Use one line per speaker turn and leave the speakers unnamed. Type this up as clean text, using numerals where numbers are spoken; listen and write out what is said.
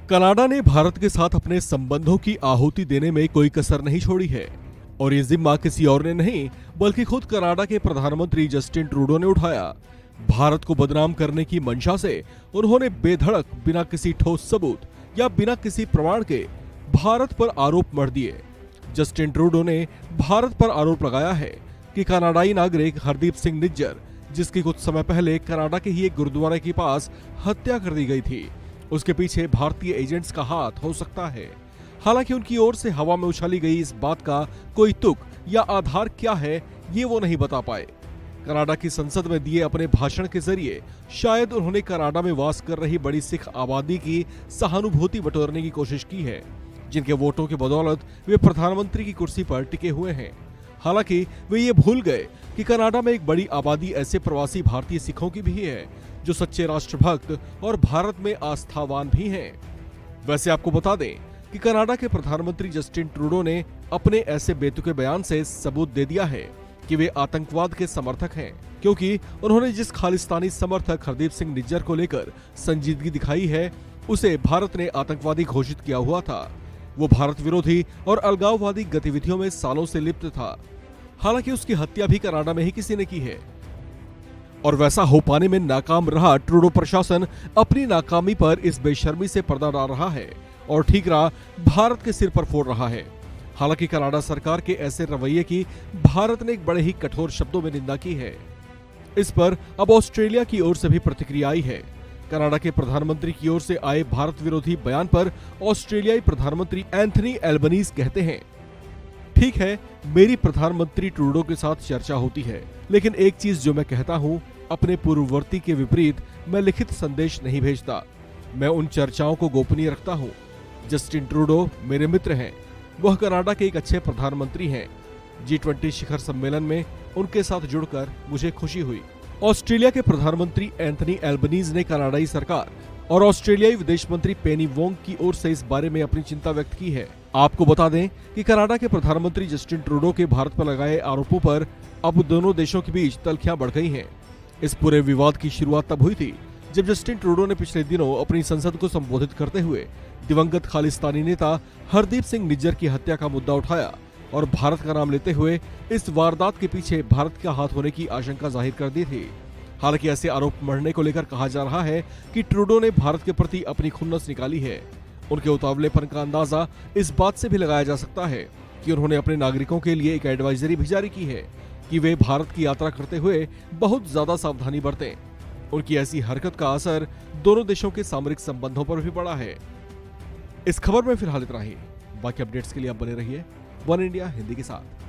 Canada ने भारत के साथ अपने संबंधों की आहुति देने में कोई कसर नहीं छोड़ी है और ये जिम्मा किसी और ने नहीं बल्कि खुद कनाडा के प्रधानमंत्री जस्टिन ट्रूडो ने उठाया। भारत को बदनाम करने की मंशा से उन्होंने बेधड़क बिना किसी ठोस सबूत या बिना किसी प्रमाण के भारत पर आरोप मढ़ दिए। जस्टिन ट्रूडो ने भारत पर आरोप लगाया है कि कनाडाई नागरिक हरदीप सिंह निज्जर, जिसकी कुछ समय पहले कनाडा के ही एक गुरुद्वारे के पास हत्या कर दी गई थी, उसके पीछे भारतीय एजेंट्स का हाथ हो सकता है। हालांकि उनकी ओर से हवा में उछाली गई इस बात का कोई तुक या आधार क्या है, ये वो नहीं बता पाए। कनाडा की संसद में दिए अपने भाषण के जरिए शायद उन्होंने कनाडा में वास कर रही बड़ी सिख आबादी की सहानुभूति बटोरने की कोशिश की है, जिनके वोटों की बदौलत वे प्रधानमंत्री की कुर्सी पर टिके हुए हैं। हालांकि वे ये भूल गए कि कनाडा में एक बड़ी आबादी ऐसे प्रवासी भारतीय सिखों की भी है जो सच्चे राष्ट्रभक्त और भारत में आस्थावान भी हैं। वैसे आपको बता दें कि कनाडा के प्रधानमंत्री जस्टिन ट्रूडो ने अपने ऐसे बेतुके बयान से सबूत दे दिया है कि वे आतंकवाद के समर्थक हैं, क्योंकि उन्होंने जिस खालिस्तानी समर्थक हरदीप सिंह निज्जर को लेकर संजीदगी दिखाई है, उसे भारत ने आतंकवादी घोषित किया हुआ था। वो भारत विरोधी और अलगाववादी गतिविधियों में सालों से लिप्त था। हालांकि उसकी हत्या भी कनाडा में ही किसी ने की है और वैसा हो पाने में नाकाम रहा ट्रूडो प्रशासन अपनी नाकामी पर इस बेशर्मी से पर्दा डाल रहा है और ठीकरा भारत के सिर पर फोड़ रहा है। हालांकि कनाडा सरकार के ऐसे रवैये की भारत ने एक बड़े ही कठोर शब्दों में निंदा की है। इस पर अब ऑस्ट्रेलिया की ओर से भी प्रतिक्रिया आई है। कनाडा के प्रधानमंत्री की ओर से आए भारत विरोधी बयान पर ऑस्ट्रेलियाई प्रधानमंत्री एंथनी एल्बनीज कहते हैं, ठीक है, मेरी प्रधानमंत्री ट्रूडो के साथ चर्चा होती है, लेकिन एक चीज जो मैं कहता हूं, अपने पूर्ववर्ती के विपरीत मैं लिखित संदेश नहीं भेजता। मैं उन चर्चाओं को गोपनीय रखता हूं। जस्टिन ट्रूडो मेरे मित्र हैं, वह कनाडा के एक अच्छे प्रधानमंत्री हैं। G20 शिखर सम्मेलन में उनके साथ जुड़कर मुझे खुशी हुई। ऑस्ट्रेलिया के प्रधानमंत्री एंथनी एल्बनीज ने कनाडाई सरकार और ऑस्ट्रेलियाई विदेश मंत्री पेनी वोंग की ओर से इस बारे में अपनी चिंता व्यक्त की है। आपको बता दें कि कनाडा के प्रधानमंत्री जस्टिन ट्रूडो के भारत पर लगाए आरोपों पर अब दोनों देशों के बीच तल्खियां बढ़ गई हैं। इस पूरे विवाद की शुरुआत तब हुई थी जब जस्टिन ट्रूडो ने पिछले दिनों अपनी संसद को संबोधित करते हुए दिवंगत खालिस्तानी नेता हरदीप सिंह निज्जर की हत्या का मुद्दा उठाया और भारत का नाम लेते हुए इस वारदात के पीछे भारत का हाथ होने की आशंका जाहिर कर दी थी। हालांकि ऐसे आरोप मढ़ने को लेकर कहा जा रहा है कि ट्रूडो ने भारत के प्रति अपनी खुन्नस निकाली है। उनके उतावलेपन का अंदाजा इस बात से भी लगाया जा सकता है कि उन्होंने अपने नागरिकों के लिए एक एडवाइजरी भी जारी की है कि वे भारत की यात्रा करते हुए बहुत ज्यादा सावधानी बरतें। उनकी ऐसी हरकत का असर दोनों देशों के सामरिक संबंधों पर भी पड़ा है। इस खबर में फिलहाल इतना ही। बाकी अपडेट्स के लिए आप बने रहिए वन इंडिया हिंदी के साथ।